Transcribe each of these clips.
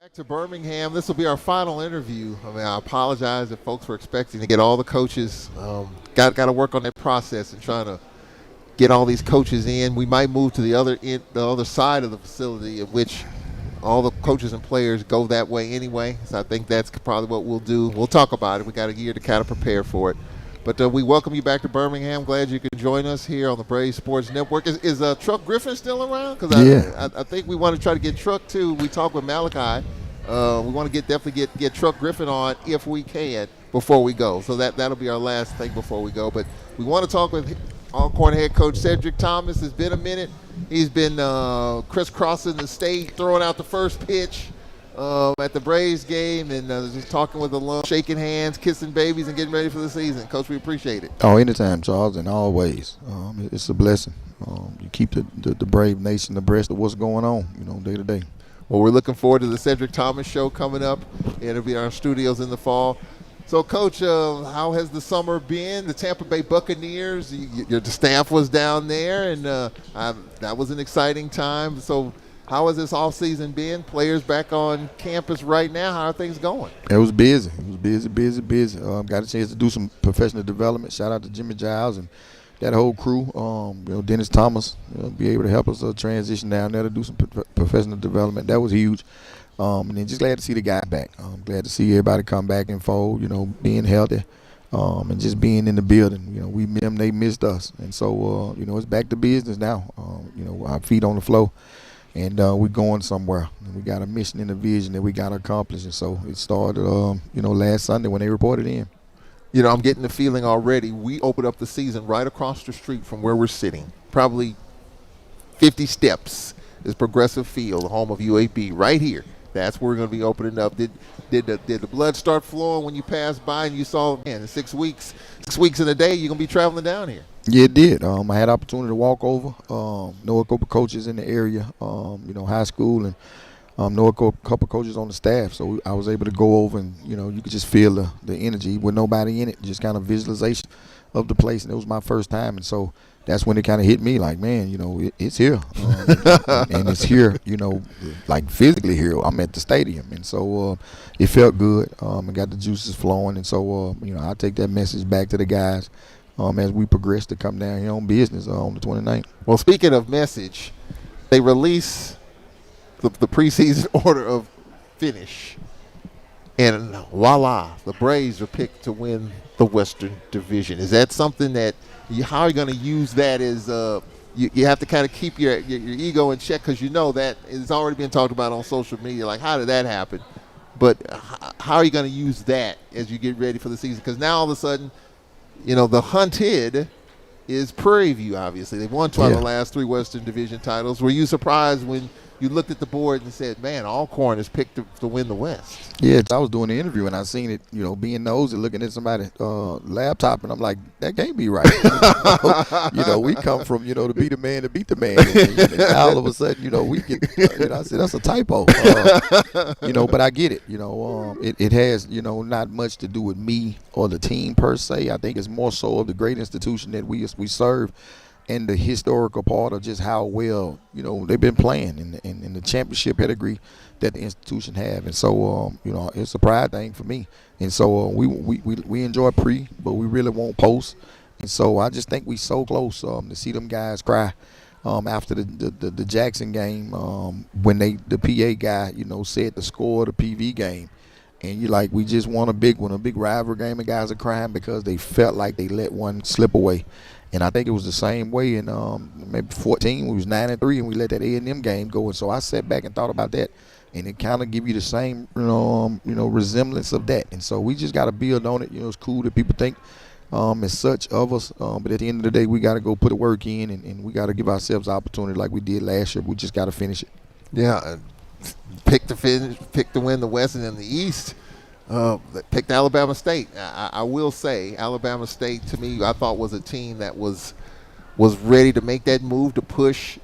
Back to Birmingham. This will be our final interview. I mean, I apologize if folks were expecting to get all the coaches. Got to work on that process and trying to get all these coaches in. We might move to the other side of the facility, in which all the coaches and players go that way anyway. So I think that's probably what we'll do. We'll talk about it. We got a year to kind of prepare for it. But we welcome you back to Birmingham. Glad you could join us here on the Braves Sports Network. Is Truck Griffin still around? Because I think we want to try to get Truck too. We talked with Malachi. We want to definitely get Truck Griffin on if we can before we go. So that'll be our last thing before we go. But we want to talk with Alcorn head coach Cedric Thomas. It's been a minute. He's been crisscrossing the state, throwing out the first pitch at the Braves game, and just talking with alum, shaking hands, kissing babies, and getting ready for the season. Coach, we appreciate it. Oh, anytime, Charles, and always. It's a blessing. You keep the Brave Nation abreast of what's going on, day to day. Well, we're looking forward to the Cedric Thomas show coming up. It'll be in our studios in the fall. So, Coach, how has the summer been? The Tampa Bay Buccaneers, the staff was down there, and that was an exciting time. So, how has this offseason been? Players back on campus right now. How are things going? It was busy. Busy. Got a chance to do some professional development. Shout out to Jimmy Giles and that whole crew. Dennis Thomas be able to help us transition down there to do some professional development. That was huge. And then just glad to see the guys back. Glad to see everybody come back and fold, being healthy and just being in the building. We missed them, they missed us. And so, it's back to business now. Our feet on the floor. And we're going somewhere. We got a mission and a vision that we got to accomplish. And so it started, last Sunday when they reported in. I'm getting the feeling already. We opened up the season right across the street from where we're sitting. Probably 50 steps is Progressive Field, the home of UAB, right here. That's where we're going to be opening up. Did the blood start flowing when you passed by and you saw, man, in 6 weeks in a day, you're going to be traveling down here? Yeah, it did. I had opportunity to walk over, know a couple coaches in the area, high school, and know a couple coaches on the staff. So I was able to go over and, you could just feel the energy with nobody in it, just kind of visualization of the place. And it was my first time. And so that's when it kind of hit me like, man, it's here. And it's here, like physically here. I'm at the stadium. And so it felt good. I got the juices flowing. And so, I take that message back to the guys as we progress to come down here on business on the 29th. Well, speaking of message, they release the preseason order of finish. And voila, the Braves are picked to win the Western Division. Is that something that how are you going to use that as you have to kind of keep your ego in check, because that it's already been talked about on social media, like how did that happen? But how are you going to use that as you get ready for the season? Because now all of a sudden, the hunted is Prairie View, obviously. They've won 2 out of the last 3 Western Division titles. Were you surprised when you looked at the board and said, man, Alcorn is picked to win the West? Yeah, I was doing the interview and I seen it, being nosy, looking at somebody's laptop, and I'm like, that can't be right. We come from, to be the man to beat the man. And all of a sudden, we get, I said, that's a typo. But I get it. It has, not much to do with me or the team per se. I think it's more so of the great institution that we serve, and the historical part of just how well, they've been playing and the championship pedigree that the institution have. And so, it's a pride thing for me. And so we enjoy pre, but we really won't post. And so I just think we so close to see them guys cry after the Jackson game when the PA guy, said the score of the PV game. And you're like, we just won a big one, a big rivalry game, and guys are crying because they felt like they let one slip away. And I think it was the same way in maybe 14. We was 9-3, and we let that A&M game go. And so I sat back and thought about that, and it kind of give you the same, resemblance of that. And so we just got to build on it. It's cool that people think as such of us, but at the end of the day, we got to go put the work in, and we got to give ourselves opportunity like we did last year. We just got to finish it. Yeah, pick to win the West and then the East. Picked Alabama State. I will say Alabama State, to me, I thought was a team that was ready to make that move to push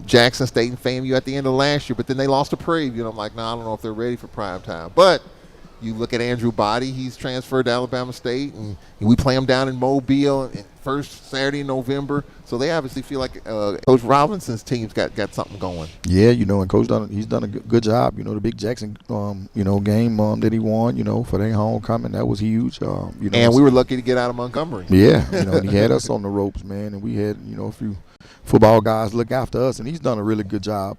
Jackson State and FAMU at the end of last year, but then they lost to Prairie View, and I'm like, no, I don't know if they're ready for prime time. But You look at Andrew Body; he's transferred to Alabama State, and we play him down in Mobile first Saturday in November. So they obviously feel like Coach Robinson's team's got something going. Yeah, and Coach he's done a good job. The Big Jackson game that he won, for their homecoming, that was huge. And we were lucky to get out of Montgomery. Yeah, and he had us on the ropes, man, and we had a few football guys look after us, and he's done a really good job.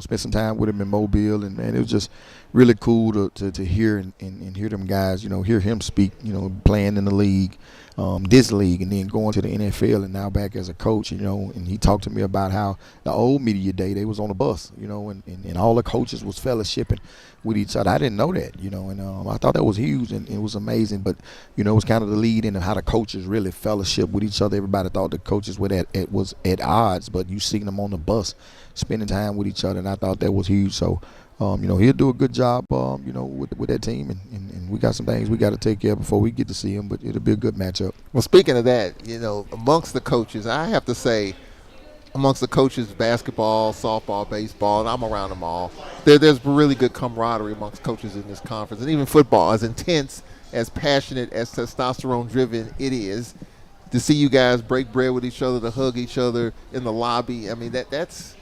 Spent some time with him in Mobile, and man, it was just really cool to hear and hear them guys, hear him speak, playing in the league, this league, and then going to the NFL, and now back as a coach, and he talked to me about how the old media day, they was on the bus, and all the coaches was fellowshipping with each other. I didn't know that, and I thought that was huge, and it was amazing, but, it was kind of the lead into how the coaches really fellowship with each other. Everybody thought the coaches were was at odds, but you seen them on the bus spending time with each other, and I thought that was huge. So, he'll do a good job, with that team, and we got some things we got to take care of before we get to see him, but it'll be a good matchup. Well, speaking of that, amongst the coaches, I have to say, amongst the coaches, basketball, softball, baseball, and I'm around them all, there's really good camaraderie amongst coaches in this conference, and even football, as intense, as passionate, as testosterone-driven it is, to see you guys break bread with each other, to hug each other in the lobby, I mean, that's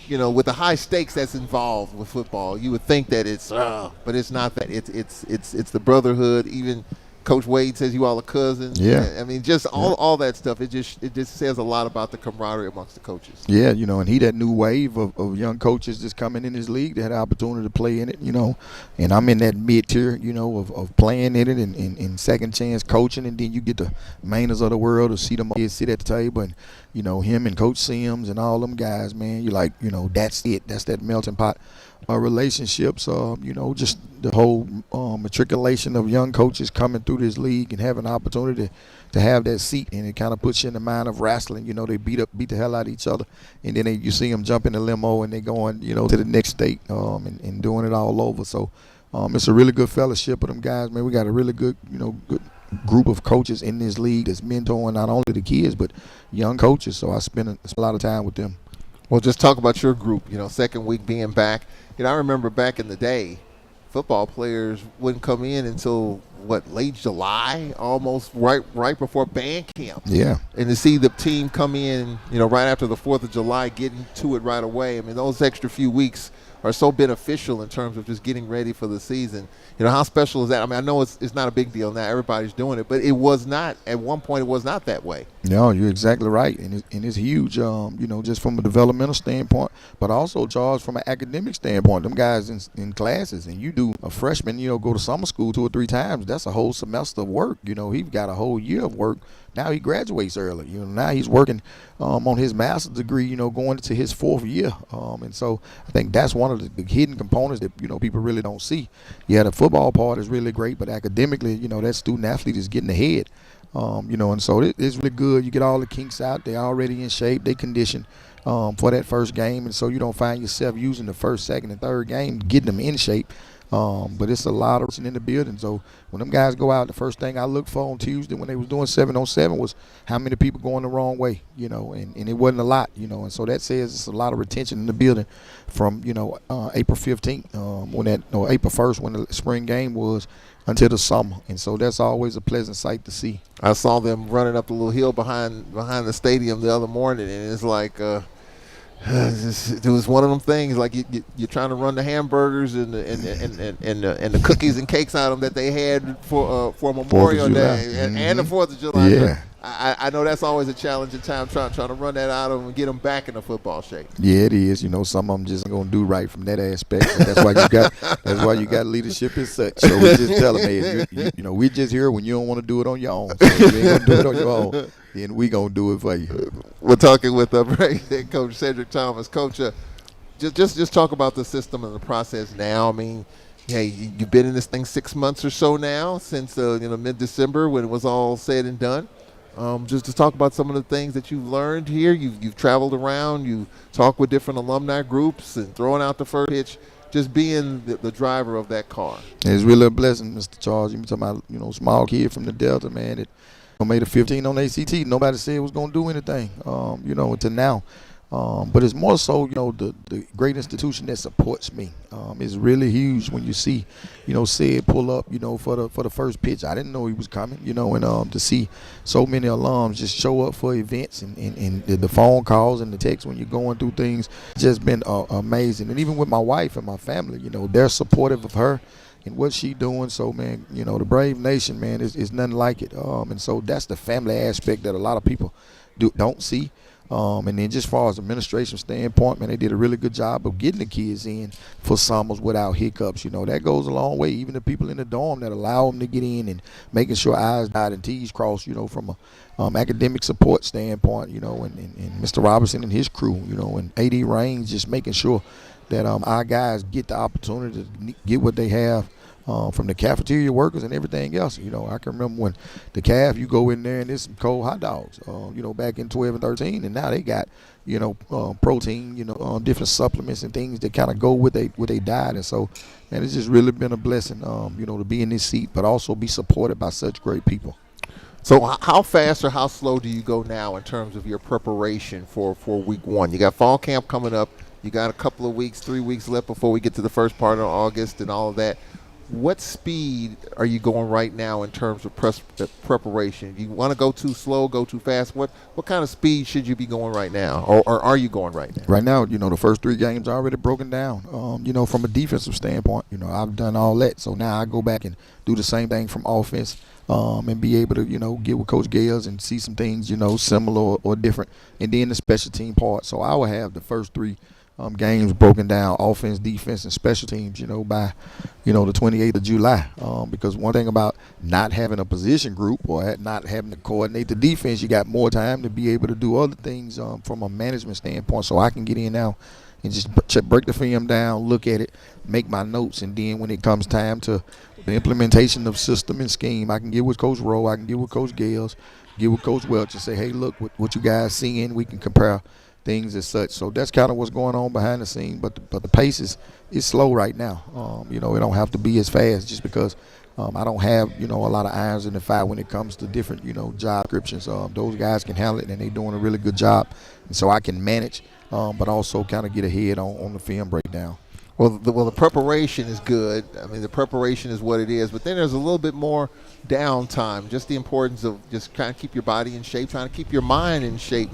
with the high stakes that's involved with football, you would think that it's, but it's not that. It's the brotherhood. Even Coach Wade says you all are cousins. Yeah. I mean, just all that stuff. It just says a lot about the camaraderie amongst the coaches. Yeah, and he that new wave of young coaches just coming in his league that had the opportunity to play in it, and I'm in that mid-tier, of playing in it and second chance coaching, and then you get the Mainers of the world to see them sit at the table, and, him and Coach Sims and all them guys, man, you're like, that's it. That's that melting pot relationships, just the whole matriculation of young coaches coming through this league and having an opportunity to have that seat, and it kind of puts you in the mind of wrestling. They beat the hell out of each other, and then you see them jump in the limo and they going, to the next state, and doing it all over. So it's a really good fellowship of them guys, man. We got a really good, good group of coaches in this league that's mentoring not only the kids but young coaches. So I spend a lot of time with them. Well, just talk about your group, second week being back. I remember back in the day, football players wouldn't come in until, late July, almost right before band camp. Yeah. And to see the team come in, right after the 4th of July, getting to it right away, I mean, those extra few weeks are so beneficial in terms of just getting ready for the season. How special is that? I mean, I know it's not a big deal now. Everybody's doing it. But it was not, at one point, it was not that way. No, you're exactly right. And it's huge, just from a developmental standpoint, but also, Charles, from an academic standpoint. Them guys in classes, and you do a freshman, go to summer school 2 or 3 times. That's a whole semester of work. He's got a whole year of work. Now he graduates early. Now he's working on his master's degree, going into his 4th year. And so I think that's one of the hidden components that, people really don't see. Yeah, the football part is really great, but academically, that student athlete is getting ahead. And so it's really good. You get all the kinks out. They're already in shape. They condition for that first game. And so you don't find yourself using the first, second, and third game, getting them in shape. But it's a lot of in the building. So when them guys go out, the first thing I looked for on Tuesday when they was doing 7-on-7 was how many people going the wrong way, and it wasn't a lot, and so that says it's a lot of retention in the building from, April 15th, or April 1st when the spring game was, until the summer. And so that's always a pleasant sight to see. I saw them running up the little hill behind the stadium the other morning, and it's like it was one of them things like you're trying to run the hamburgers and the cookies and cakes out of them that they had for Memorial Day and the 4th of July. Yeah. I know that's always a challenging time trying to run that out of them and get them back in the football shape. Yeah, it is. Some of them just gonna do right from that aspect. But that's why you got leadership as such. So we just tell them, hey, we just here when you don't want to do it on your own. So if you ain't gonna do it on your own, then we gonna do it for you. We're talking with head coach Cedric Thomas. Coach, just talk about the system and the process now. I mean, hey, you've been in this thing 6 months or so now since mid-December when it was all said and done. Just to talk about some of the things that you've learned here. You've traveled around. You talk with different alumni groups and throwing out the first pitch. Just being the driver of that car. It's really a blessing, Mr. Charles. You talking about small kid from the Delta, man. That made a 15 on ACT. Nobody said it was gonna do anything. Until now. But it's more so, the great institution that supports me. It's really huge when you see, Sid pull up, for the first pitch. I didn't know he was coming, and to see so many alums just show up for events and the phone calls and the texts when you're going through things, just been amazing. And even with my wife and my family, they're supportive of her and what she doing. So, man, the Brave Nation, man, is nothing like it. And so that's the family aspect that a lot of people don't see. And then just as far as administration standpoint, man, they did a really good job of getting the kids in for summers without hiccups. That goes a long way. Even the people in the dorm that allow them to get in and making sure I's dotted and T's crossed, from a academic support standpoint, and Mr. Robertson and his crew, and AD Reigns just making sure that our guys get the opportunity to get what they have from the cafeteria workers and everything else. I can remember when the calf, you go in there and there's some cold hot dogs, back in 12 and 13, and now they got, protein, different supplements and things that kind of go with they diet. And so, man, it's just really been a blessing, to be in this seat, but also be supported by such great people. So how fast or how slow do you go now in terms of your preparation for week one? You got fall camp coming up. You got a couple of weeks, 3 weeks left before we get to the first part of August and all of that. What speed are you going right now in terms of preparation? You want to go too slow, go too fast? What kind of speed should you be going right now, or are you going right now? Right now, the first 3 games are already broken down. From a defensive standpoint, I've done all that. So now I go back and do the same thing from offense, and be able to, get with Coach Gales and see some things, similar or different. And then the special team part. So I will have the first 3 games broken down, offense, defense, and special teams, by, the 28th of July. Because one thing about not having a position group or not having to coordinate the defense, you got more time to be able to do other things from a management standpoint. So I can get in now and just break the film down, look at it, make my notes, and then when it comes time to the implementation of system and scheme, I can get with Coach Rowe, I can get with Coach Gales, get with Coach Welch and say, hey, look, what you guys seeing, we can compare things as such. So that's kind of what's going on behind the scenes, but the pace is slow right now. It don't have to be as fast just because I don't have, a lot of irons in the fire when it comes to different, job descriptions. Those guys can handle it, and they're doing a really good job. And so I can manage, but also kind of get ahead on the film breakdown. Well, the preparation is good. I mean, the preparation is what it is. But then there's a little bit more downtime, just the importance of just trying to keep your body in shape, trying to keep your mind in shape.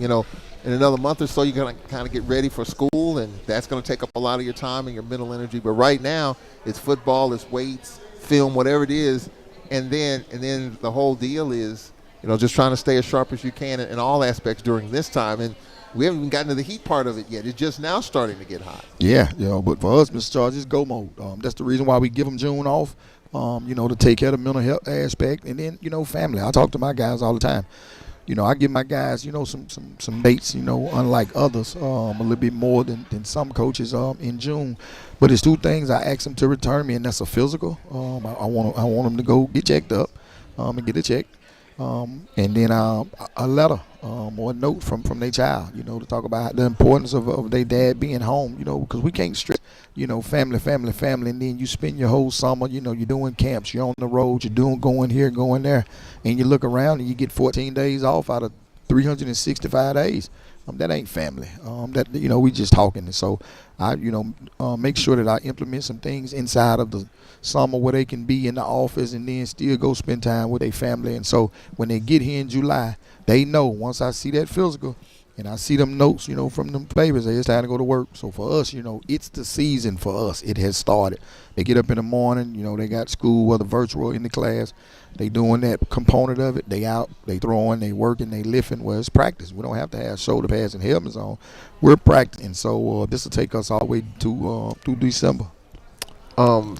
In another month or so, you're going to kind of get ready for school, and that's going to take up a lot of your time and your mental energy. But right now, it's football, it's weights, film, whatever it is. And then the whole deal is, just trying to stay as sharp as you can in all aspects during this time. And we haven't even gotten to the heat part of it yet. It's just now starting to get hot. Yeah, but for us, Mr. Charles, it's go mode. That's the reason why we give them June off, to take care of the mental health aspect. And then, family. I talk to my guys all the time. I give my guys, some dates, unlike others, a little bit more than some coaches in June. But it's 2 things I ask them to return me, and that's a physical. I want them to go get checked up and get it checked. And then a letter or a note from their child, to talk about the importance of their dad being home, because we can't stress, family, and then you spend your whole summer, you're doing camps, you're on the road, you're going here, going there, and you look around and you get 14 days off out of 365 days. That ain't family. We just talking. And so I, make sure that I implement some things inside of the summer where they can be in the office and then still go spend time with their family. And so when they get here in July, they know once I see that physical and I see them notes, from them favors, it's time to go to work. So for us, it's the season for us. It has started. They get up in the morning, they got school, whether virtual or in the class. They doing that component of it. They out, they throwing, they working, they lifting. Well, it's practice. We don't have to have shoulder pads and helmets on. We're practicing. So this will take us all the way to through December.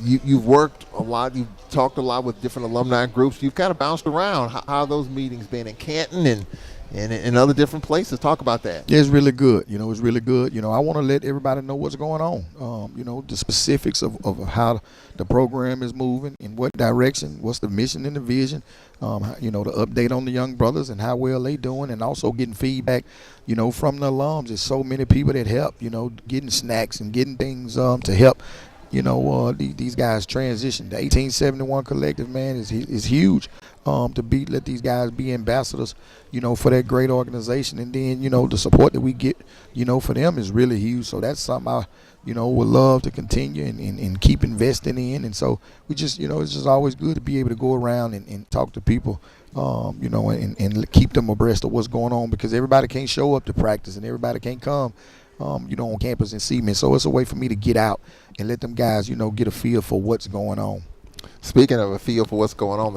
You've worked a lot. You've talked a lot with different alumni groups. You've kind of bounced around. How have those meetings been in Canton and in other different places? Talk about that. Yeah, it's really good. It's really good. I want to let everybody know what's going on. The specifics of how the program is moving, in what direction, what's the mission and the vision. The update on the young brothers and how well they doing, and also getting feedback, from the alums. There's so many people that help, getting snacks and getting things to help. These guys transition. The 1871 collective, man, is huge. let these guys be ambassadors, for that great organization. And then, the support that we get, for them is really huge. So that's something I, would love to continue and keep investing in. And so we just, it's just always good to be able to go around and talk to people, and keep them abreast of what's going on, because everybody can't show up to practice and everybody can't come, on campus and see me. So it's a way for me to get out and let them guys, get a feel for what's going on. Speaking of a feel for what's going on,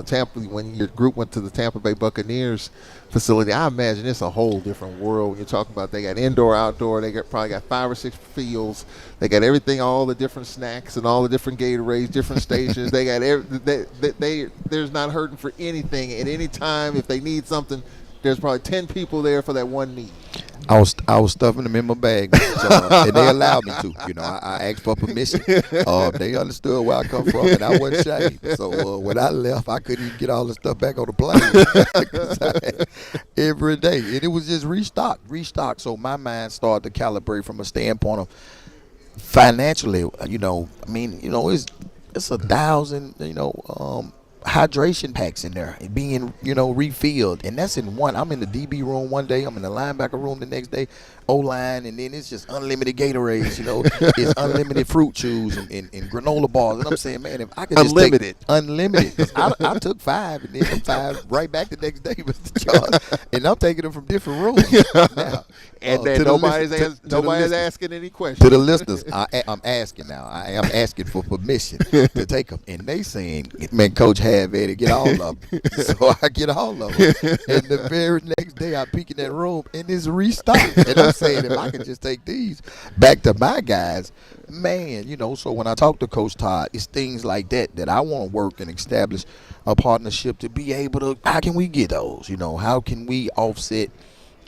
when your group went to the Tampa Bay Buccaneers facility, I imagine it's a whole different world. When you're talking about, they got indoor, outdoor, they probably got 5 or 6 fields. They got everything, all the different snacks and all the different Gatorades, different stations. They got there's not hurting for anything at any time. If they need something, there's probably 10 people there for that one need. I was stuffing them in my bag, and they allowed me to. I asked for permission. They understood where I come from, and I wasn't shy. So when I left, I couldn't even get all the stuff back on the plane every day, and it was just restock. So my mind started to calibrate from a standpoint of financially. It's 1,000. Hydration packs in there and being refilled, and that's in one. I'm in the DB room one day, I'm in the linebacker room the next day, O-line, and then it's just unlimited Gatorades, it's unlimited fruit chews and granola bars. And I'm saying, man, if I could just take unlimited, 'cause I took 5 and then 5 right back the next day, Mr. Charles, and I'm taking them from different rooms now. And then nobody's asking any questions. To the listeners, I'm asking now. I am asking for permission to take them, and they saying, man, Coach, have at it, get all of them. So I get all of them, and the very next day I peek in that room and it's restocked. And I'm saying, if I can just take these back to my guys, man, so when I talk to Coach Todd, it's things like that I want to work and establish a partnership to be able to, how can we get those? How can we offset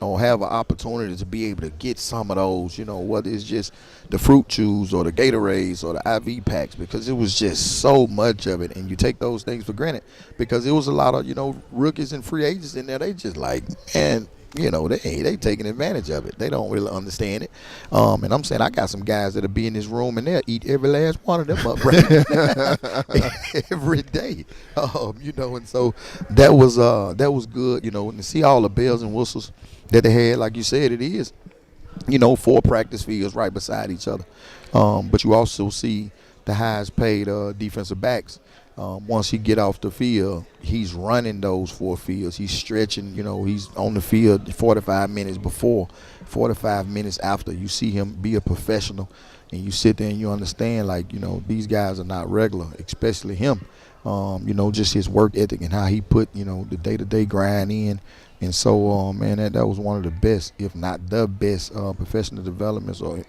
or have an opportunity to be able to get some of those, whether it's just the fruit chews or the Gatorades or the IV packs, because it was just so much of it, and you take those things for granted because it was a lot of, rookies and free agents in there. They just like, man, they taking advantage of it. They don't really understand it. And I'm saying, I got some guys that'll be in this room and they'll eat every last one of them up right every day. And so that was good, and to see all the bells and whistles that they had. Like you said, it is, 4 practice fields right beside each other. But you also see the highest paid defensive backs. Once he get off the field, he's running those 4 fields. He's stretching, he's on the field 45 minutes before, 45 minutes after. You see him be a professional, and you sit there and you understand, like, these guys are not regular, especially him. Just his work ethic and how he put, the day-to-day grind in. And so, man, that was one of the best, if not the best, professional developments or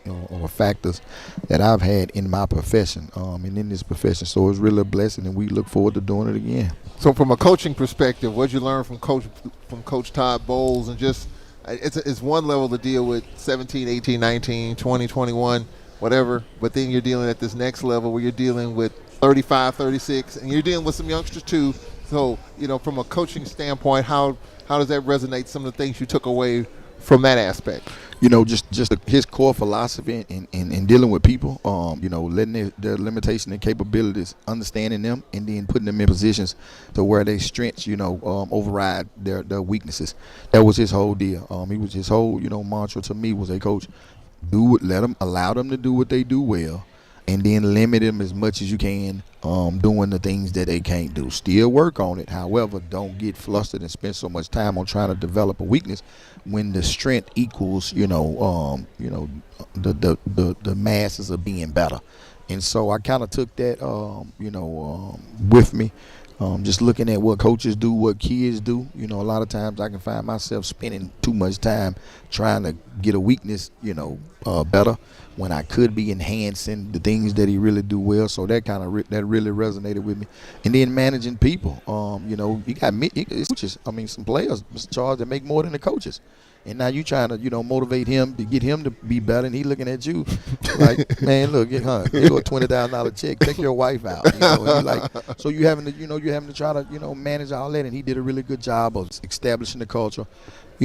factors that I've had in my profession and in this profession. So it's really a blessing, and we look forward to doing it again. So from a coaching perspective, what did you learn from Coach Todd Bowles? And just it's one level to deal with 17, 18, 19, 20, 21, whatever, but then you're dealing at this next level where you're dealing with 35, 36, and you're dealing with some youngsters too. So, from a coaching standpoint, how does that resonate, some of the things you took away from that aspect? Just his core philosophy in dealing with people, letting their limitations and capabilities, understanding them, and then putting them in positions to where their strengths, override their weaknesses. That was his whole deal. His whole, mantra to me was, hey, Coach, allow them to do what they do well, and then limit them as much as you can, doing the things that they can't do. Still work on it. However, don't get flustered and spend so much time on trying to develop a weakness when the strength equals, the masses of being better. And so I kind of took that, with me. Just looking at what coaches do, what kids do. A lot of times I can find myself spending too much time trying to get a weakness, better, when I could be enhancing the things that he really do well. So that that really resonated with me. And then managing people. You got coaches. Some players, Mr. Charles, that make more than the coaches. And now you trying to, motivate him to get him to be better, and he looking at you like, man, look, get hung. You go a $20,000 check, take your wife out. So you having to, try to, manage all that. And he did a really good job of establishing the culture,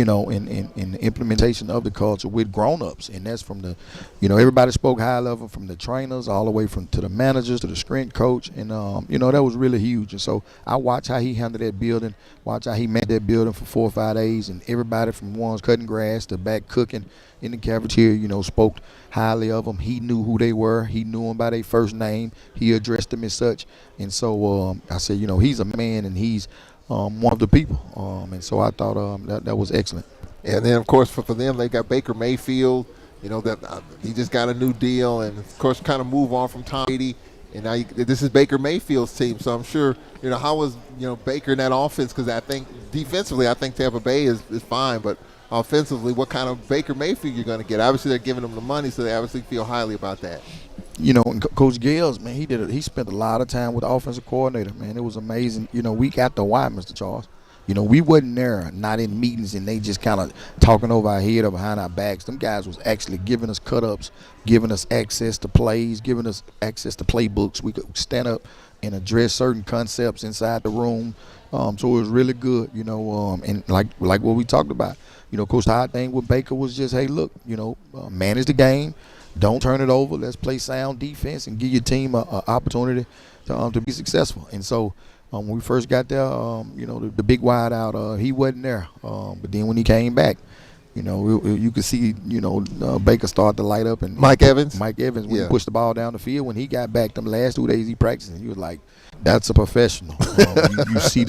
in the implementation of the culture with grown-ups. And that's from the, everybody spoke high level, from the trainers all the way to the managers to the strength coach. And, that was really huge. And so I watched how he handled that building, watch how he managed that building for 4 or 5 days. And everybody from ones cutting grass to back cooking in the cafeteria, spoke highly of them. He knew who they were. He knew them by their first name. He addressed them as such. And so I said, he's a man and he's one of the people, and so I thought that was excellent. And then, of course, for them, they got Baker Mayfield. That he just got a new deal, and of course, kind of move on from Tom Brady. And now this is Baker Mayfield's team, so I'm sure how was Baker in that offense? Because I think defensively, Tampa Bay is fine, but offensively, what kind of Baker Mayfield you're going to get? Obviously, they're giving him the money, so they obviously feel highly about that. And Coach Gales, man, he spent a lot of time with the offensive coordinator, man. It was amazing. We got the why, Mr. Charles. We wasn't there, not in meetings, and they just kind of talking over our head or behind our backs. Them guys was actually giving us cut-ups, giving us access to plays, giving us access to playbooks. We could stand up and address certain concepts inside the room. So it was really good, and like what we talked about. Coach Todd thing with Baker was just, hey, look, manage the game. Don't turn it over. Let's play sound defense and give your team an opportunity to be successful. And so when we first got there, the big wide out, he wasn't there. But then when he came back, you could see, Baker start to light up. And Mike Evans, when he pushed the ball down the field, when he got back them last 2 days he practiced, and he was like, that's a professional. You see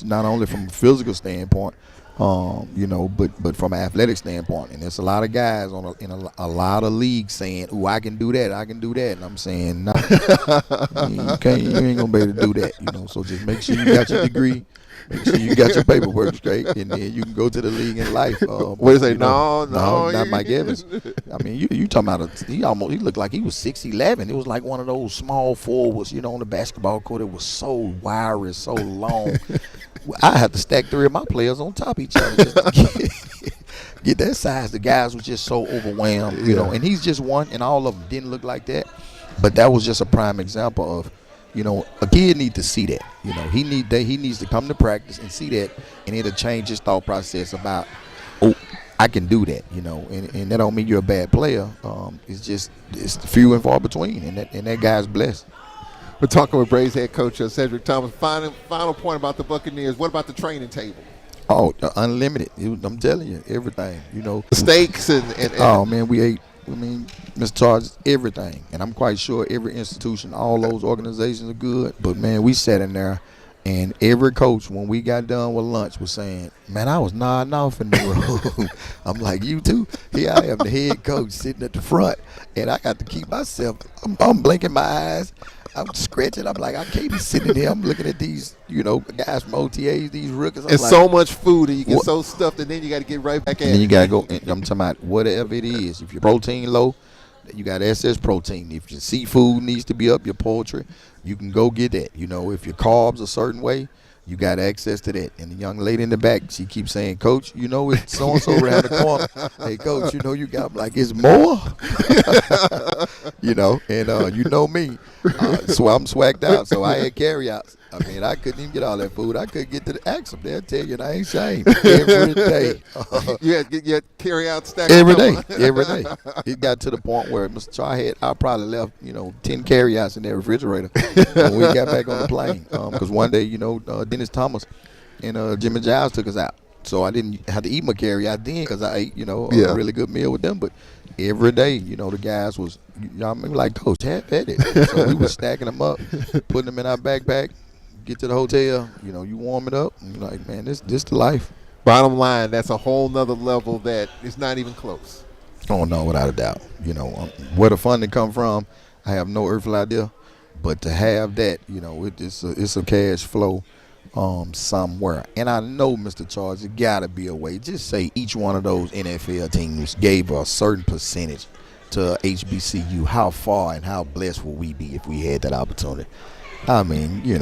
not only from a physical standpoint, but from an athletic standpoint. And there's a lot of guys in a lot of leagues saying, "Ooh, I can do that, And I'm saying, no, you ain't gonna be able to do that. So just make sure you got your degree, make sure you got your paperwork straight, and then you can go to the league in life. What do you say? No, not Mike Evans. I mean, you talking about he looked like he was 6'11". It was like one of those small forwards, on the basketball court. It was so wiry, so long. I had to stack 3 of my players on top of each other just to get that size. The guys was just so overwhelmed, and he's just one, and all of them didn't look like that. But that was just a prime example of, a kid need to see that. He needs to come to practice and see that, and it'll change his thought process about, oh, I can do that, and that don't mean you're a bad player. It's few and far between, and that guy's blessed. We're talking with Braves head coach Cedric Thomas. Final point about the Buccaneers. What about the training table? Oh, unlimited. I'm telling you, everything. Steaks and oh man, we ate. Mr. Charles, everything, and I'm quite sure every institution, all those organizations are good. But man, we sat in there, and every coach, when we got done with lunch, was saying, "Man, I was nodding off in the room." I'm like, "You too?" Here I am, the head coach, sitting at the front, and I got to keep myself. I'm blinking my eyes. I'm scratching. I'm like, I can't be sitting here. I'm looking at these, guys from OTAs, these rookies. It's like, so much food, and you get so stuffed, and then you got to get right back at it. And then you got to go. I'm talking about whatever it is. If your protein low, you got excess protein. If your seafood needs to be up, your poultry, you can go get that. If your carbs a certain way, you got access to that. And the young lady in the back, she keeps saying, "Coach, it's so-and-so around the corner. Hey, Coach, you got," I'm like, "It's more?" And you know me. So I'm swagged out. So I had carryouts. I mean, I couldn't even get all that food. I couldn't get to the Axum. They'll tell you, and I ain't ashamed. Every day. You had to get carryout stacked every day. It got to the point where Mr. Char I probably left, 10 carryouts in their refrigerator when we got back on the plane. Because one day, Dennis Thomas and Jimmy Giles took us out. So I didn't have to eat my carryout then because I ate, a really good meal with them. But every day, the guys was, like, "Coach, have at it." So we was stacking them up, putting them in our backpack. Get to the hotel, you warm it up, and you're like, man, this the life. Bottom line, that's a whole nother level that is not even close. Oh no, without a doubt. Where the funding come from, I have no earthly idea, but to have that, it's a cash flow somewhere. And I know, Mr. Charles, it gotta be a way. Just say each one of those NFL teams gave a certain percentage to HBCU. How far and how blessed will we be if we had that opportunity? I mean, you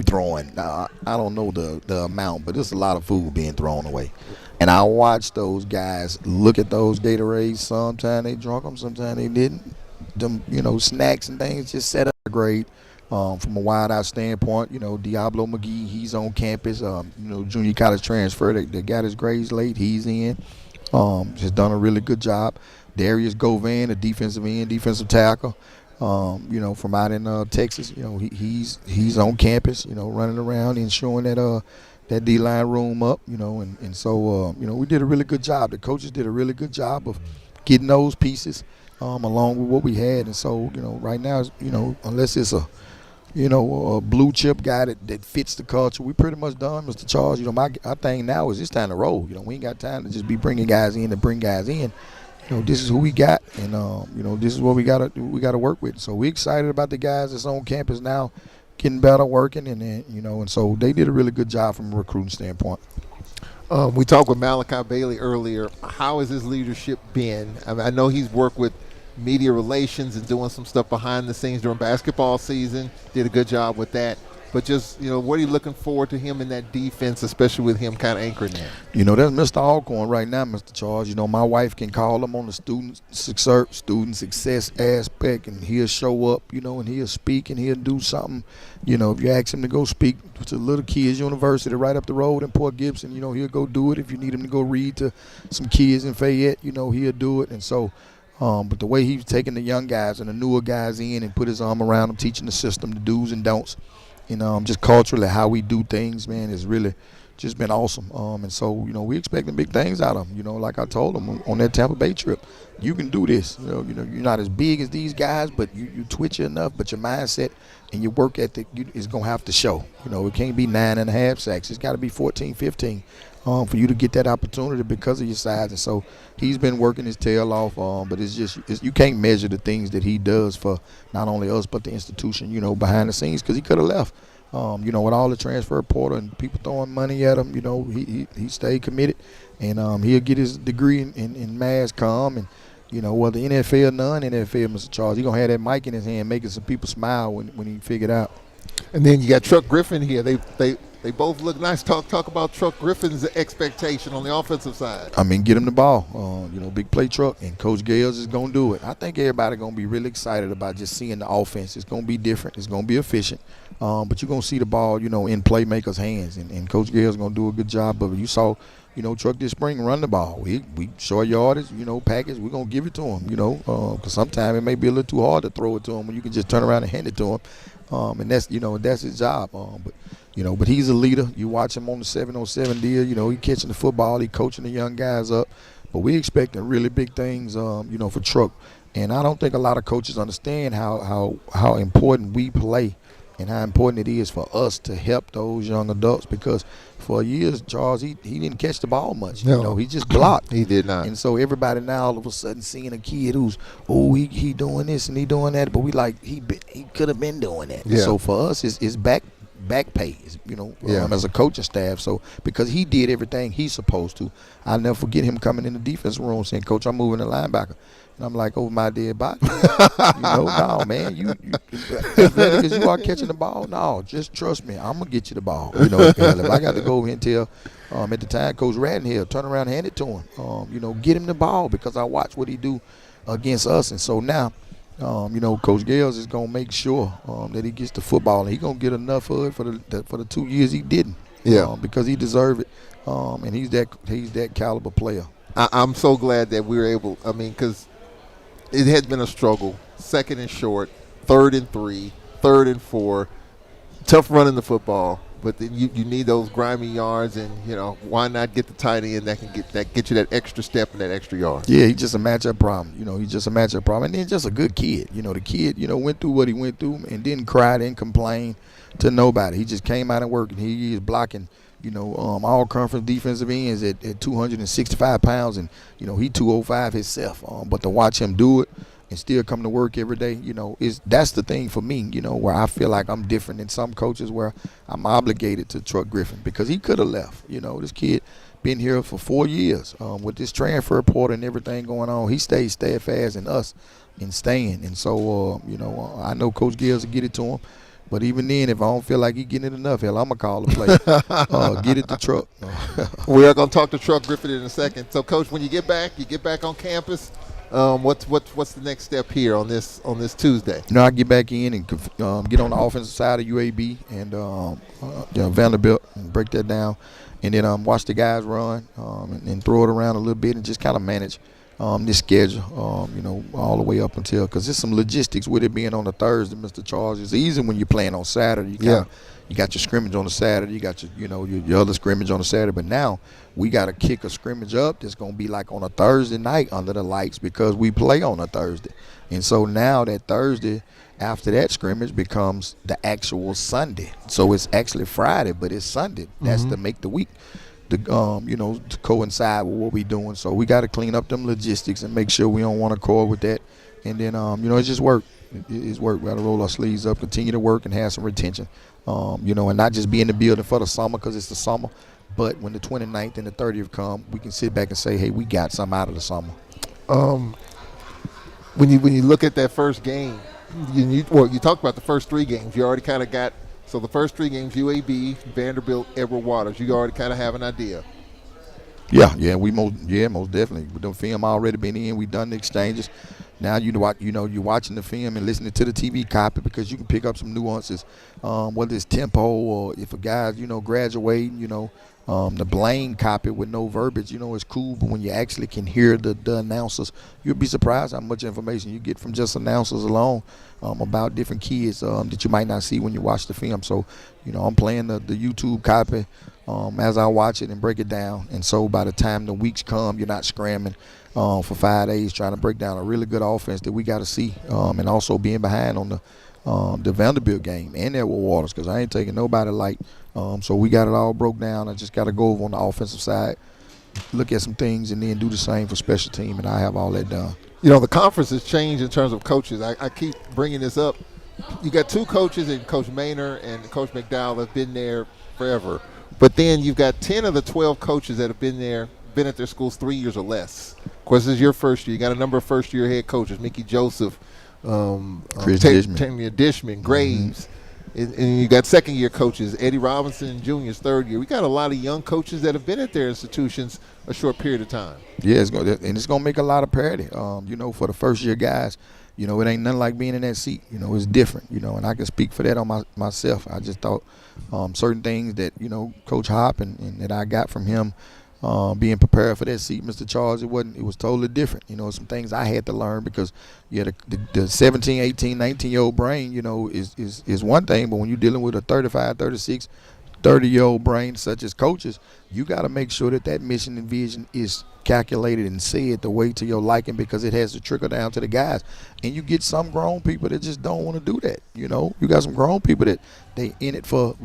throwing, I don't know the amount, but there's a lot of food being thrown away. And I watch those guys look at those Gatorades. Sometimes they drunk them, sometimes they didn't. Them, snacks and things just set up a grade. From a wide-out standpoint, Diablo McGee, he's on campus. Junior college transfer that got his grades late, he's in. Has done a really good job. Darius Govan, a defensive end, defensive tackle, from out in Texas. He's on campus, running around, ensuring that D-line room up, so we did a really good job. The coaches did a really good job of getting those pieces along with what we had. And so, right now, unless it's a blue chip guy that fits the culture, we pretty much done, Mr. Charles. Our thing now is it's time to roll. We ain't got time to just be bringing guys in to bring guys in. This is who we got, and this is what we gotta work with. So we excited about the guys that's on campus now, getting better, working, and then and so they did a really good job from a recruiting standpoint. We talked with Malachi Bailey earlier. How has his leadership been? I know he's worked with media relations and doing some stuff behind the scenes during basketball season. Did a good job with that. But just, what are you looking forward to him in that defense, especially with him kind of anchoring that? That's Mr. Alcorn right now, Mr. Charles. My wife can call him on the student success aspect, and he'll show up, and he'll speak, and he'll do something. If you ask him to go speak to Little Kids University right up the road in Port Gibson, he'll go do it. If you need him to go read to some kids in Fayette, he'll do it. And so, but the way he's taking the young guys and the newer guys in and put his arm around them, teaching the system the do's and don'ts, just culturally how we do things, man, is really just been awesome. And so, we expecting big things out of him. Like I told him on that Tampa Bay trip, you can do this. You're not as big as these guys, but you twitch enough, but your mindset and your work ethic is going to have to show. It can't be 9.5 sacks. It's got to be 14, 15 for you to get that opportunity because of your size. And so he's been working his tail off, but you can't measure the things that he does for not only us but the institution, behind the scenes, because he could have left. With all the transfer portal and people throwing money at him, he stayed committed, and he'll get his degree in mass comm, and whether NFL, non-NFL, Mr. Charles, he's going to have that mic in his hand making some people smile when he figured out. And then you got Truck Griffin here. They both look nice. Talk about Truck Griffin's expectation on the offensive side. Get him the ball. Big play Truck, and Coach Gales is going to do it. I think everybody going to be really excited about just seeing the offense. It's going to be different. It's going to be efficient. But you're going to see the ball, in playmakers' hands, and Coach Gales is going to do a good job of it. You saw, Truck this spring run the ball. We short yardage, package. We're going to give it to him, because sometimes it may be a little too hard to throw it to him when you can just turn around and hand it to him. And that's, that's his job. But he's a leader. You watch him on the 7-on-7 deal. He catching the football. He coaching the young guys up. But we expecting really big things, for Truck. And I don't think a lot of coaches understand how important we play and how important it is for us to help those young adults, because for years, Charles, he didn't catch the ball much. No. He just blocked. He did not. And so everybody now all of a sudden seeing a kid who's, he doing this and he doing that, but we like, he could have been doing that. Yeah. So for us, it's back pay, as a coaching staff. So because he did everything he's supposed to, I'll never forget him coming in the defense room saying, "Coach, I'm moving the linebacker." And I'm like, over my dead body. No, man, you because you are catching the ball. No, just trust me. I'm gonna get you the ball. If I got to go over here and tell, at the time, Coach Raddenhill, turn around and hand it to him. Get him the ball, because I watch what he do against us. And so now, Coach Gales is gonna make sure that he gets the football, and he gonna get enough of it for the 2 years he didn't. Yeah, because he deserved it, and he's that caliber player. I'm so glad that we were able. Because it had been a struggle. 2nd and short, 3rd and 3, 3rd and 4. Tough running the football, but then you need those grimy yards, and why not get the tight end that can get you that extra step and that extra yard? Yeah, he's just a matchup problem. He's just a matchup problem, and then just a good kid. The kid went through what he went through and didn't cry, didn't complain to nobody. He just came out and worked, and he is blocking. All conference defensive ends at 265 pounds, and he 205 himself. But to watch him do it and still come to work every day, that's the thing for me. Where I feel like I'm different than some coaches, where I'm obligated to Truck Griffin, because he could have left. This kid been here for 4 years with this transfer portal and everything going on. He stayed steadfast in us and staying, and so I know Coach Gills will get it to him. But even then, if I don't feel like he's getting it enough, hell, I'm going to call the play. Get it to Truck. We are going to talk to Truck Griffin in a second. So, Coach, when you get back on campus, What's the next step here on this Tuesday? I get back in and get on the offensive side of UAB and Vanderbilt and break that down, and then watch the guys run and throw it around a little bit and just kind of manage this schedule, all the way up until, because there's some logistics with it being on a Thursday, Mr. Charles. It's easy when you're playing on Saturday. You got your scrimmage on a Saturday. You got your other scrimmage on a Saturday. But now we got to kick a scrimmage up that's going to be like on a Thursday night under the lights because we play on a Thursday. And so now that Thursday after that scrimmage becomes the actual Sunday. So it's actually Friday, but it's Sunday. That's to make the week, to coincide with what we're doing. So we got to clean up them logistics and make sure we don't want to accord with that. And then, it's just work. It's work. We got to roll our sleeves up, continue to work, and have some retention. And not just be in the building for the summer because it's the summer, but when the 29th and the 30th come, we can sit back and say, hey, we got something out of the summer. When you look at that first game, you talked about the first three games. You already kind of got, so the first three games, UAB, Vanderbilt, Edward Waters, you already kind of have an idea. Yeah, most definitely. With the film already been in, we done the exchanges. Now you're watching the film and listening to the TV copy because you can pick up some nuances, whether it's tempo or if a guy's graduating, the Blaine copy with no verbiage, it's cool. But when you actually can hear the announcers, you'll be surprised how much information you get from just announcers alone about different kids that you might not see when you watch the film. So, I'm playing the YouTube copy as I watch it and break it down. And so by the time the weeks come, you're not scrambling for 5 days trying to break down a really good offense that we got to see, and also being behind on the Vanderbilt game and Edward Waters, because I ain't taking nobody light. So we got it all broke down. I just got to go over on the offensive side, look at some things, and then do the same for special team, and I have all that done. The conference has changed in terms of coaches. I keep bringing this up. You got two coaches, and Coach Maynor and Coach McDowell have been there forever. But then you've got 10 of the 12 coaches that have been at their schools 3 years or less. Of course, this is your first year. You got a number of first-year head coaches, Mickey Joseph, Tanya Dishman, Graves. And you got second-year coaches, Eddie Robinson Jr.'s third year. We got a lot of young coaches that have been at their institutions a short period of time. Yeah, it's going to make a lot of parity. For the first-year guys, it ain't nothing like being in that seat. It's different, and I can speak for that on myself. I just thought certain things that, Coach Hop and that I got from him, being prepared for that seat, Mr. Charles, it was totally different. Some things I had to learn because the 17, 18, 19-year-old brain, is one thing, but when you're dealing with a 35, 36, 30-year-old brain such as coaches, you got to make sure that mission and vision is calculated and said the way to your liking, because it has to trickle down to the guys. And you get some grown people that just don't want to do that. You got some grown people that they in it for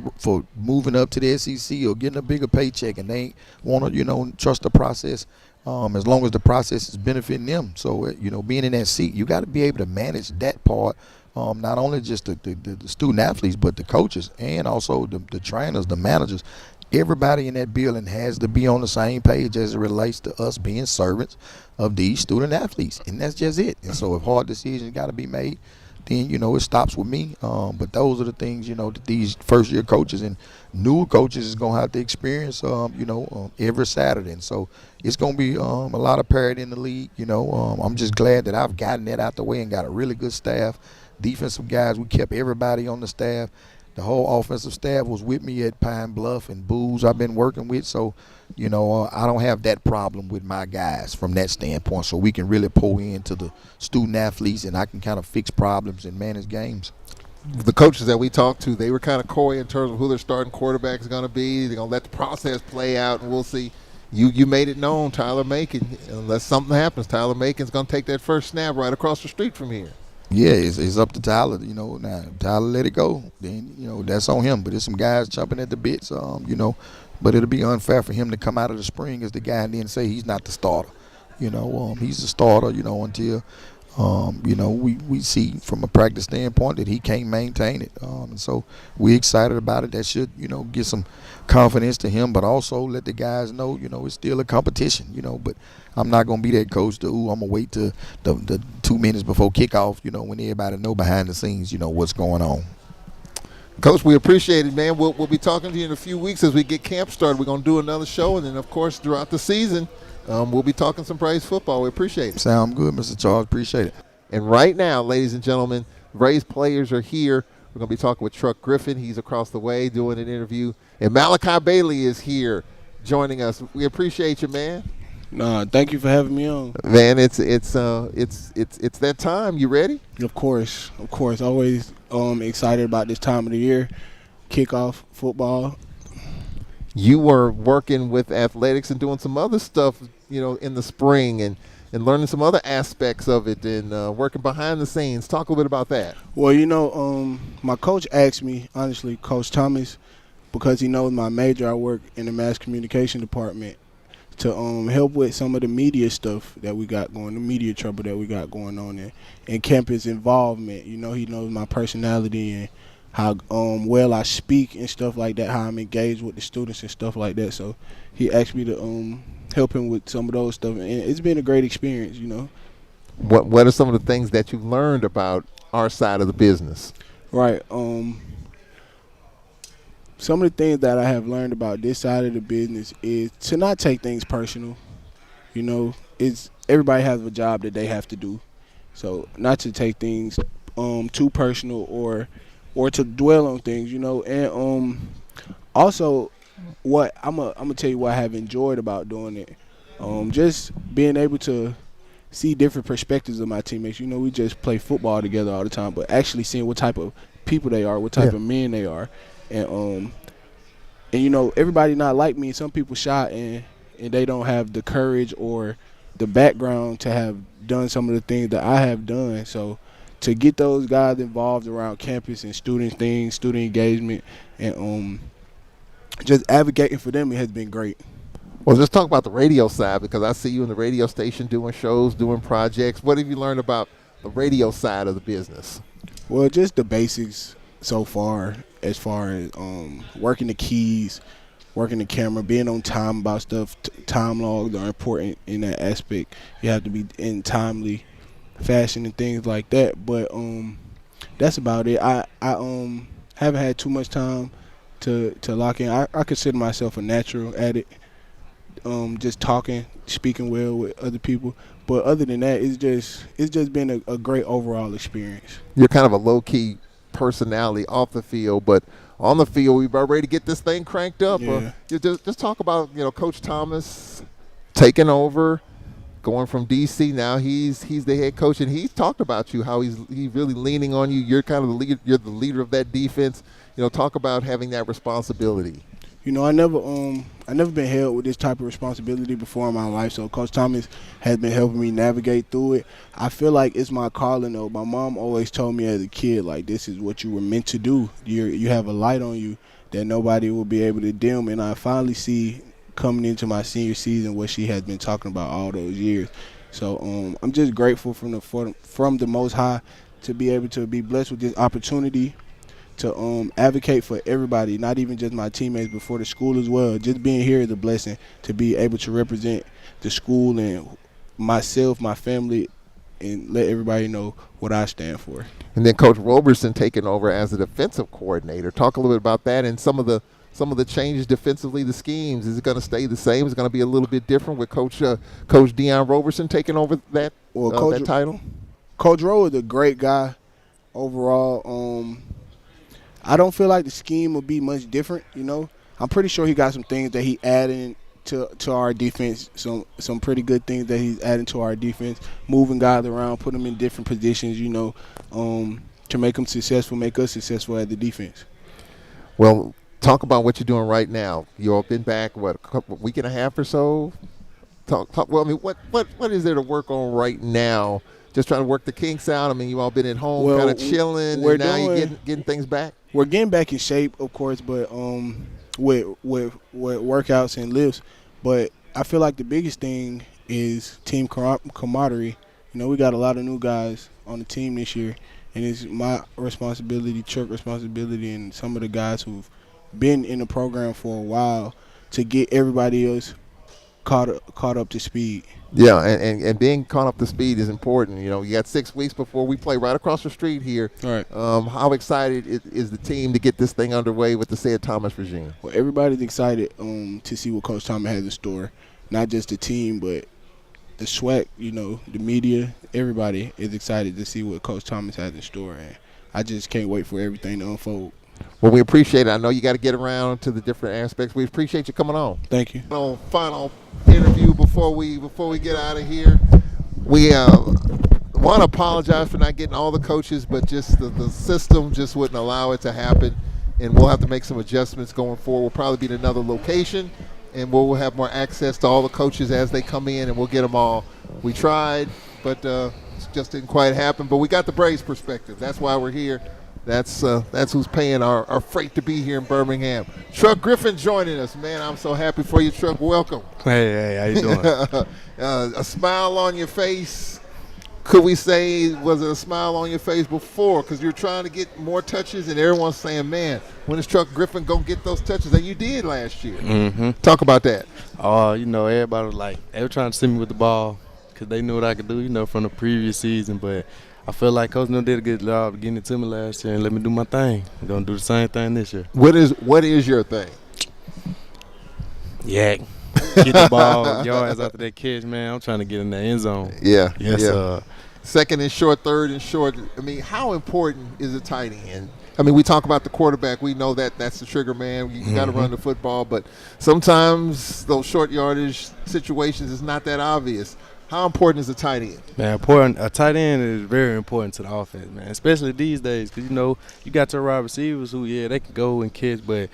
moving up to the SEC or getting a bigger paycheck, and they want to trust the process as long as the process is benefiting them. So being in that seat, you got to be able to manage that part. Not only just the student athletes, but the coaches and also the trainers, the managers. Everybody in that building has to be on the same page as it relates to us being servants of these student athletes, and that's just it. And so if hard decisions got to be made, then it stops with me. But those are the things that these first-year coaches and newer coaches is gonna have to experience. Every Saturday, and so it's gonna be a lot of parity in the league. I'm just glad that I've gotten that out the way and got a really good staff. Defensive guys, we kept everybody on the staff. The whole offensive staff was with me at Pine Bluff and Booz I've been working with. So, I don't have that problem with my guys from that standpoint. So we can really pull into the student athletes, and I can kind of fix problems and manage games. The coaches that we talked to, they were kind of coy in terms of who their starting quarterback is going to be. They're going to let the process play out, and we'll see. You made it known, Tyler Macon. Unless something happens, Tyler Macon's going to take that first snap right across the street from here. Yeah, it's up to Tyler. Now Tyler let it go, then that's on him. But there's some guys chomping at the bits. But it'll be unfair for him to come out of the spring as the guy and then say he's not the starter. He's the starter. Until we see from a practice standpoint that he can't maintain it. And so we're excited about it. That should get some confidence to him, but also let the guys know it's still a competition. But I'm not gonna be that coach I'm gonna wait to the 2 minutes before kickoff. When everybody know behind the scenes what's going on. Coach, we appreciate it, man. We'll be talking to you in a few weeks as we get camp started. We're going to do another show, and then, of course, throughout the season, we'll be talking some Braves football. We appreciate it. Sound good, Mr. Charles. Appreciate it. And right now, ladies and gentlemen, Braves players are here. We're going to be talking with Truck Griffin. He's across the way doing an interview. And Malachi Bailey is here joining us. We appreciate you, man. Nah, thank you for having me on. Man, it's that time. You ready? Of course. Always excited about this time of the year. Kickoff football. You were working with athletics and doing some other stuff, in the spring and learning some other aspects of it and working behind the scenes. Talk a little bit about that. Well, my coach asked me, honestly, Coach Thomas, because he knows my major, I work in the mass communication department, to help with some of the media stuff that we got going, the media trouble that we got going on and campus involvement. He knows my personality and how well I speak and stuff like that, how I'm engaged with the students and stuff like that. So he asked me to help him with some of those stuff, and it's been a great experience, What are some of the things that you've learned about our side of the business? Right. Some of the things that I have learned about this side of the business is to not take things personal. It's everybody has a job that they have to do, so not to take things too personal or to dwell on things, And also, what I'm gonna tell you what I have enjoyed about doing it, just being able to see different perspectives of my teammates. We just play football together all the time, but actually seeing what type of people they are, what type of men they are. And everybody not like me. Some people shy and they don't have the courage or the background to have done some of the things that I have done. So to get those guys involved around campus and student things, student engagement, and just advocating for them, it has been great. Well, just talk about the radio side, because I see you in the radio station doing shows, doing projects. What have you learned about the radio side of the business? Well, just the basics so far, as far as working the keys, working the camera, being on time about stuff. Time logs are important in that aspect. You have to be in timely fashion and things like that. But that's about it. I haven't had too much time to lock in. I consider myself a natural at it. Just talking, speaking well with other people. But other than that, it's just been a great overall experience. You're kind of a low-key personality off the field, but on the field, we're about ready to get this thing cranked up. Yeah. Just talk about Coach Thomas taking over, going from DC. Now he's the head coach, and he's talked about you, how he's really leaning on you. You're kind of the leader. You're the leader of that defense. Talk about having that responsibility. I never been held with this type of responsibility before in my life, so Coach Thomas has been helping me navigate through it. I feel like it's my calling, though. My mom always told me as a kid, like, this is what you were meant to do. You have a light on you that nobody will be able to dim, and I finally see coming into my senior season what she has been talking about all those years. So I'm just grateful from the Most High to be able to be blessed with this opportunity to advocate for everybody, not even just my teammates, but for the school as well. Just being here is a blessing to be able to represent the school and myself, my family, and let everybody know what I stand for. And then Coach Roberson taking over as a defensive coordinator. Talk a little bit about that and some of the changes defensively, the schemes. Is it going to stay the same? Is it going to be a little bit different with Coach Deion Roberson taking over that title? Coach Rowe is a great guy overall. I don't feel like the scheme will be much different, I'm pretty sure he got some things that he added to our defense, some pretty good things that he's adding to our defense, moving guys around, put them in different positions, to make them successful, make us successful at the defense. Well, talk about what you're doing right now. You've been back, a week and a half or so? Well, I mean, what is there to work on right now? Just trying to work the kinks out. I mean, you all been at home, kind of chilling, and now you're getting things back. We're getting back in shape, of course, but with workouts and lifts. But I feel like the biggest thing is team camaraderie. We got a lot of new guys on the team this year, and it's my responsibility, Chuck's responsibility, and some of the guys who've been in the program for a while to get everybody else caught up to speed. Yeah, and being caught up to speed is important. You got 6 weeks before we play right across the street here. All right. How excited is the team to get this thing underway with the Sid Thomas regime? Well, everybody's excited to see what Coach Thomas has in store. not just the team, but the SWAC, the media, everybody is excited to see what Coach Thomas has in store, and I just can't wait for everything to unfold. Well, we appreciate it. I know you got to get around to the different aspects. We appreciate you coming on. Thank you. Final interview before we get out of here. We want to apologize for not getting all the coaches, but just the system just wouldn't allow it to happen, and we'll have to make some adjustments going forward. We'll probably be in another location, and we'll have more access to all the coaches as they come in, and we'll get them all. We tried, but it just didn't quite happen. But we got the Braves perspective. That's why we're here. That's who's paying our freight to be here in Birmingham. Truck Griffin joining us, man. I'm so happy for you, Truck. Welcome. Hey, how you doing? A smile on your face. Could we say, was it a smile on your face before? Because you're trying to get more touches, and everyone's saying, man, when is Truck Griffin going to get those touches that you did last year? Mm-hmm. Talk about that. Everybody was they were trying to see me with the ball because they knew what I could do, from the previous season. But I feel like Coach did a good job of getting it to me last year and let me do my thing. I'm going to do the same thing this year. What is your thing? Yak. Get the ball, yards after that catch, man. I'm trying to get in the end zone. Yeah. Yes, yeah. Second and short, third and short. I mean, how important is a tight end? I mean, we talk about the quarterback. We know that's the trigger man. You got to run the football. But sometimes those short yardage situations is not that obvious. How important is a tight end? Man, a tight end is very important to the offense, man, especially these days because, you got your wide receivers who, they can go and catch, but,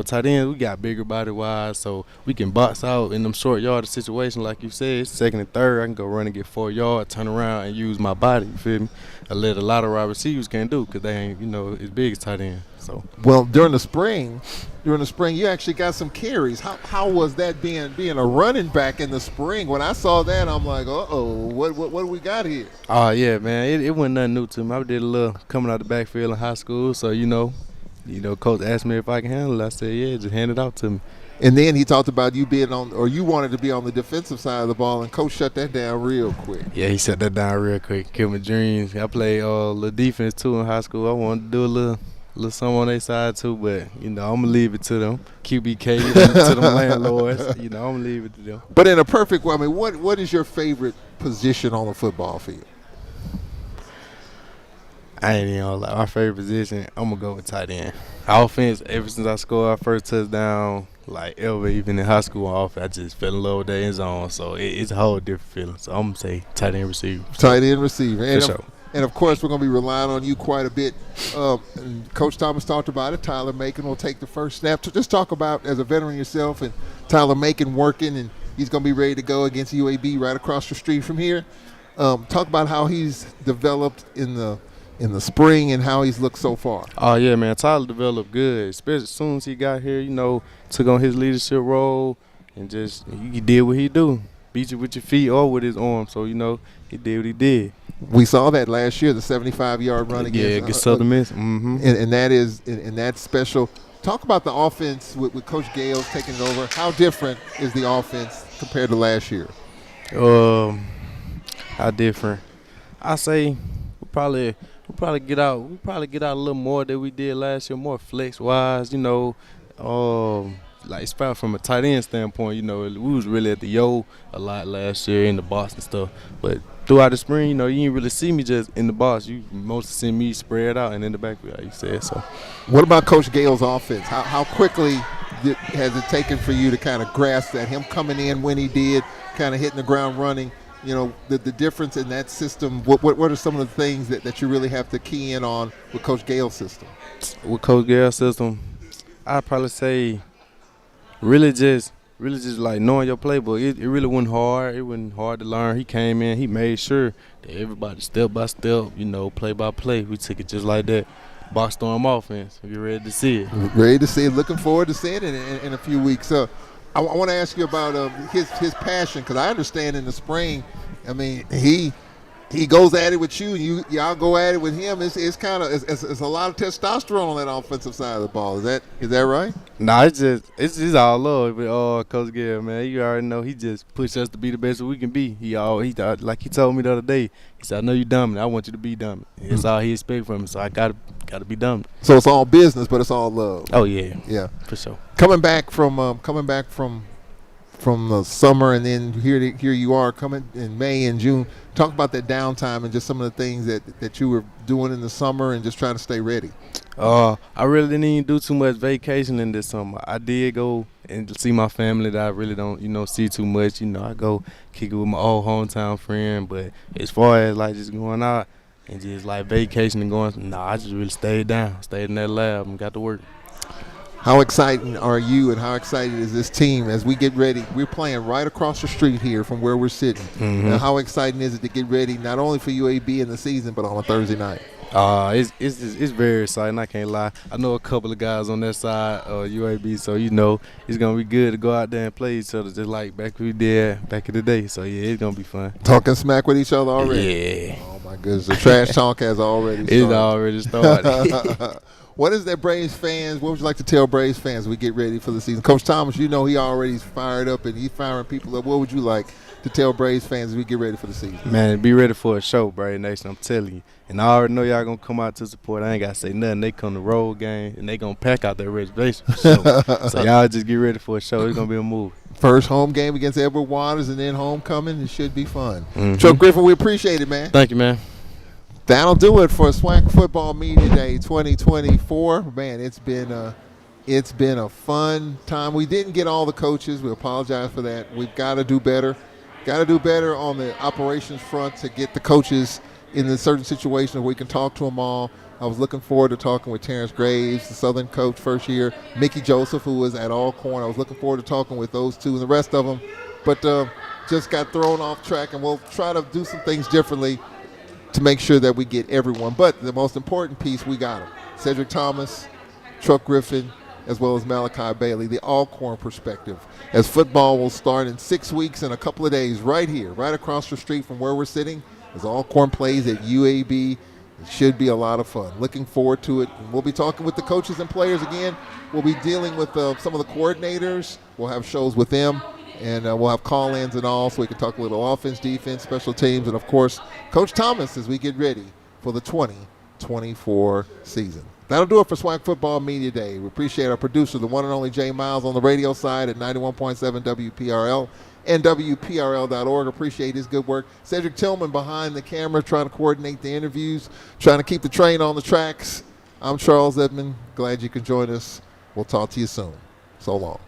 tight ends, we got bigger body-wise, so we can box out in them short yardage situations like you said, second and third, I can go run and get 4 yards, turn around and use my body, you feel me? I let a lot of wide receivers can't do because they ain't, as big as tight end. So. Well, during the spring, you actually got some carries. How was that being a running back in the spring? When I saw that, I'm like, what do we got here? Oh yeah, man, it wasn't nothing new to me. I did a little coming out the backfield in high school, so Coach asked me if I can handle it. I said, yeah, just hand it out to me. And then he talked about you wanted to be on the defensive side of the ball, and Coach shut that down real quick. Yeah, he shut that down real quick. Killed my dreams. I played a little defense too in high school. I wanted to do a little something on their side too, but I'm gonna leave it to them. QBK to them landlords. I'm gonna leave it to them. But in a perfect way, I mean, what is your favorite position on the football field? I ain't even gonna lie. My favorite position, I'm gonna go with tight end. Offense, ever since I scored our first touchdown, even in high school on offense, I just fell in love with the end zone. So it's a whole different feeling. So I'm gonna say tight end receiver. Tight end receiver. For sure. And, of course, we're going to be relying on you quite a bit. And Coach Thomas talked about it. Tyler Macon will take the first snap. Just talk about, as a veteran yourself, and Tyler Macon working, and he's going to be ready to go against UAB right across the street from here. Talk about how he's developed in the spring and how he's looked so far. Oh, yeah, man. Tyler developed good, especially as soon as he got here, took on his leadership role and just he did what he do. Beat you with your feet or with his arm. So, he did what he did. We saw that last year, the 75-yard run against Southern Miss. Mm-hmm. And that's special. Talk about the offense with Coach Gales taking it over. How different is the offense compared to last year? How different? I say we probably get out a little more than we did last year, more flex wise. Especially from a tight end standpoint, we was really at the a lot last year in the box and stuff. But throughout the spring, you didn't really see me just in the box. You mostly see me spread out and in the backfield, like you said. So, what about Coach Gale's offense? How quickly has it taken for you to kind of grasp that? Him coming in when he did, kind of hitting the ground running. The difference in that system. What are some of the things that you really have to key in on with Coach Gale's system? With Coach Gale's system, I'd probably say really just like knowing your playbook. It really wasn't hard. It wasn't hard to learn. He came in, he made sure that everybody step by step, play by play. We took it just like that. Box storm offense. You're ready to see it. Ready to see it. Looking forward to seeing it in a few weeks. I want to ask you about his passion, because I understand in the spring, I mean, he goes at it with you, and y'all go at it with him. It's kind of it's a lot of testosterone on that offensive side of the ball. Is that right? Nah, it's just all love with Coach Gale, man. You already know he just pushed us to be the best we can be. He like he told me the other day. He said, "I know you dominant. I want you to be dominant." That's all he expects from me. So I gotta be dominant. So it's all business, but it's all love. Oh yeah, yeah, for sure. Coming back from from the summer, and then here you are coming in May and June. Talk about that downtime and just some of the things that you were doing in the summer and just trying to stay ready. I really didn't even do too much vacationing this summer. I did go and see my family that I really don't, see too much. I go kick it with my old hometown friend. But as far as like just going out and just like vacationing going, I just really stayed in that lab and got to work. How excited are you and how excited is this team as we get ready? We're playing right across the street here from where we're sitting. Mm-hmm. Now, how exciting is it to get ready not only for UAB in the season but on a Thursday night? It's very exciting. I can't lie. I know a couple of guys on that side of UAB, so it's gonna be good to go out there and play each other just like back we did back in the day. So yeah, it's gonna be fun. Talking smack with each other already. Yeah. Oh my goodness, the trash talk has already started. It's already started. What is that Braves fans? What would you like to tell Braves fans as we get ready for the season? Coach Thomas, he already fired up and he's firing people up. What would you like to tell Braves fans as we get ready for the season? Man, be ready for a show, Brave Nation. I'm telling you. And I already know y'all gonna come out to support. I ain't gotta say nothing. They come to road game and they gonna pack out their reservation for sure. So y'all just get ready for a show. It's gonna be a move. First home game against Edward Waters and then homecoming. It should be fun. Mm-hmm. Chuck Griffin, we appreciate it, man. Thank you, man. That'll do it for SWAC Football Media Day 2024. Man, it's been a fun time. We didn't get all the coaches. We apologize for that. We've got to do better. Got to do better on the operations front to get the coaches in a certain situation where we can talk to them all. I was looking forward to talking with Terrence Graves, the Southern coach first year, Mickey Joseph, who was at Alcorn. I was looking forward to talking with those two and the rest of them, but just got thrown off track, and we'll try to do some things differently to make sure that we get everyone. But the most important piece, we got them. Cedric Thomas, Chuck Griffin, as well as Malachi Bailey, the Alcorn perspective. As football will start in 6 weeks and a couple of days right here, right across the street from where we're sitting, as Alcorn plays at UAB. It should be a lot of fun. Looking forward to it. And we'll be talking with the coaches and players again. We'll be dealing with some of the coordinators. We'll have shows with them. And we'll have call-ins and all, so we can talk a little offense, defense, special teams, and, of course, Coach Thomas as we get ready for the 2024 season. That'll do it for SWAC Football Media Day. We appreciate our producer, the one and only Jay Miles, on the radio side at 91.7 WPRL and WPRL.org. Appreciate his good work. Cedric Tillman behind the camera trying to coordinate the interviews, trying to keep the train on the tracks. I'm Charles Edmond. Glad you could join us. We'll talk to you soon. So long.